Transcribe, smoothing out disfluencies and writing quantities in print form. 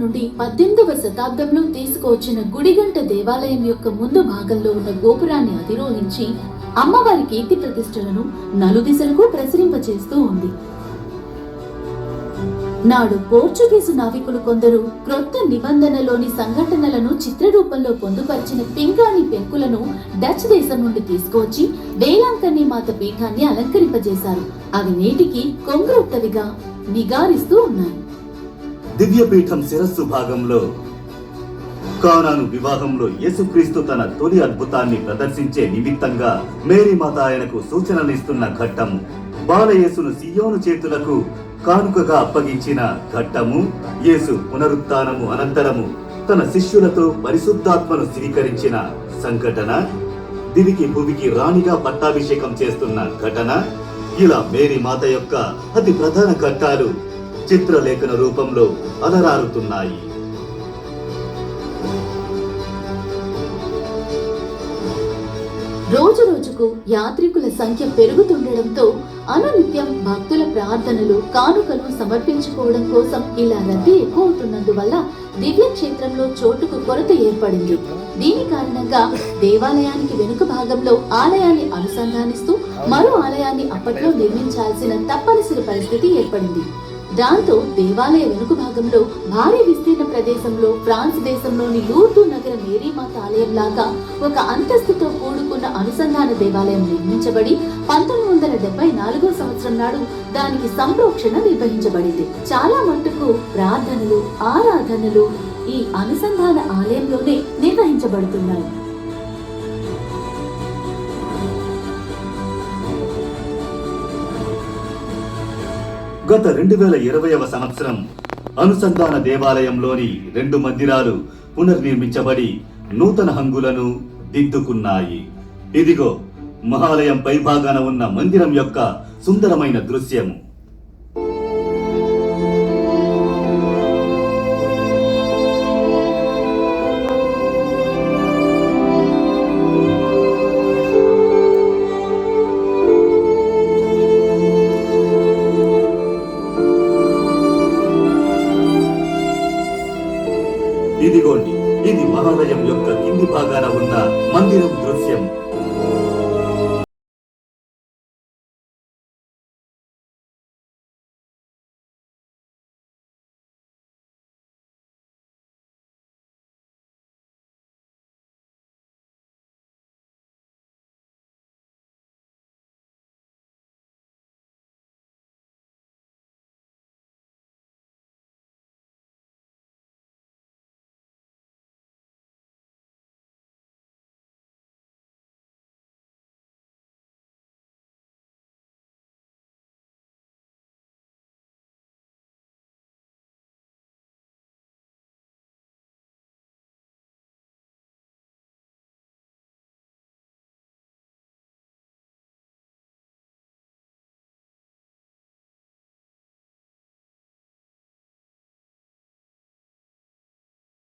నుండి 18వ శతాబ్దంలో తీసుకువచ్చిన గుడిగంట దేవాలయం యొక్క ముందు భాగంలో ఉన్న గోపురాన్ని అధిరోహించి అమ్మవారి కీర్తి ప్రతిష్టలను నలుదిశలకు ప్రసరింపచేస్తూ ఉంది. నాడు పోర్చుగీసు నావికులు కొందరు క్రొత్త నిబంధనలోని సంఘటనలను చిత్రరూపంలో పొందుపరిచిన పింగాణి పెంకులను డచ్ దేశం నుండి తీసుకువచ్చి వేలాంకన్ని మాత పీఠాన్ని అలంకరింపజేశారు. అవి నేటికి కొంగురొత్తవిగా నిగారిస్తూ ఉన్నాయి. దివ్యపీఠం శిరస్సు భాగంలో కానాను వివాహంలో యేసుక్రీస్తు తన తొలి అద్భుతాన్ని ప్రదర్శించే నిమిత్తంగా మేరీ మాత ఆయనకు సూచనలిస్తున్న ఘట్టము, బాలయేసును సియోను చేతులకు కానుకగా అప్పగించిన ఘట్టము, యేసు పునరుత్థానము అనంతరము తన శిష్యులతో పరిశుద్ధాత్మను స్వీకరించిన సంఘటన, దివికి భూమికి రాణిగా పట్టాభిషేకం చేస్తున్న ఘటన, ఇలా మేరీ మాత యొక్క అతి ప్రధాన ఘట్టాలు చిత్రలేఖన రూపంలో అలరారుతున్నాయి. రోజు రోజుకు యాత్రికుల సంఖ్య పెరుగుతుండడంతో అనునిత్యం భక్తుల ప్రార్థనలు, కానుకలు సమర్పించుకోవడం కోసం ఇలా రద్దీ ఎక్కువ అవుతున్నందువల్ల దివ్య క్షేత్రంలో చోటుకు కొరత ఏర్పడింది. దీని కారణంగా దేవాలయానికి వెనుక భాగంలో ఆలయాన్ని అనుసంధానిస్తూ మరో ఆలయాన్ని అప్పట్లో నిర్మించాల్సిన తప్పనిసరి పరిస్థితి ఏర్పడింది. దాంతో దేవాలయ వెనుక భాగంలో భారీ విస్తీర్ణ ప్రదేశంలో ఫ్రాన్స్ దేశంలోని లూర్దు నగర మేరీమాత ఆలయం లాగా ఒక అంతస్తుతో కూడుకున్న అనుసంధాన దేవాలయం నిర్మించబడి 1974 సంవత్సరం నాడు దానికి సంప్రోక్షణ నిర్వహించబడింది. చాలా మట్టుకు ప్రార్థనలు, ఆరాధనలు ఈ అనుసంధాన ఆలయంలోనే నిర్వహించబడుతున్నాయి. గత 2020వ సంవత్సరం అనుసంధాన దేవాలయంలోని 2 మందిరాలు పునర్నిర్మించబడి నూతన హంగులను దిద్దుకున్నాయి. ఇదిగో మహాలయం పైభాగాన ఉన్న మందిరం యొక్క సుందరమైన దృశ్యము. ఇదిగోండి, ఇది మహాలయం యొక్క కింది భాగాన ఉన్న మందిరం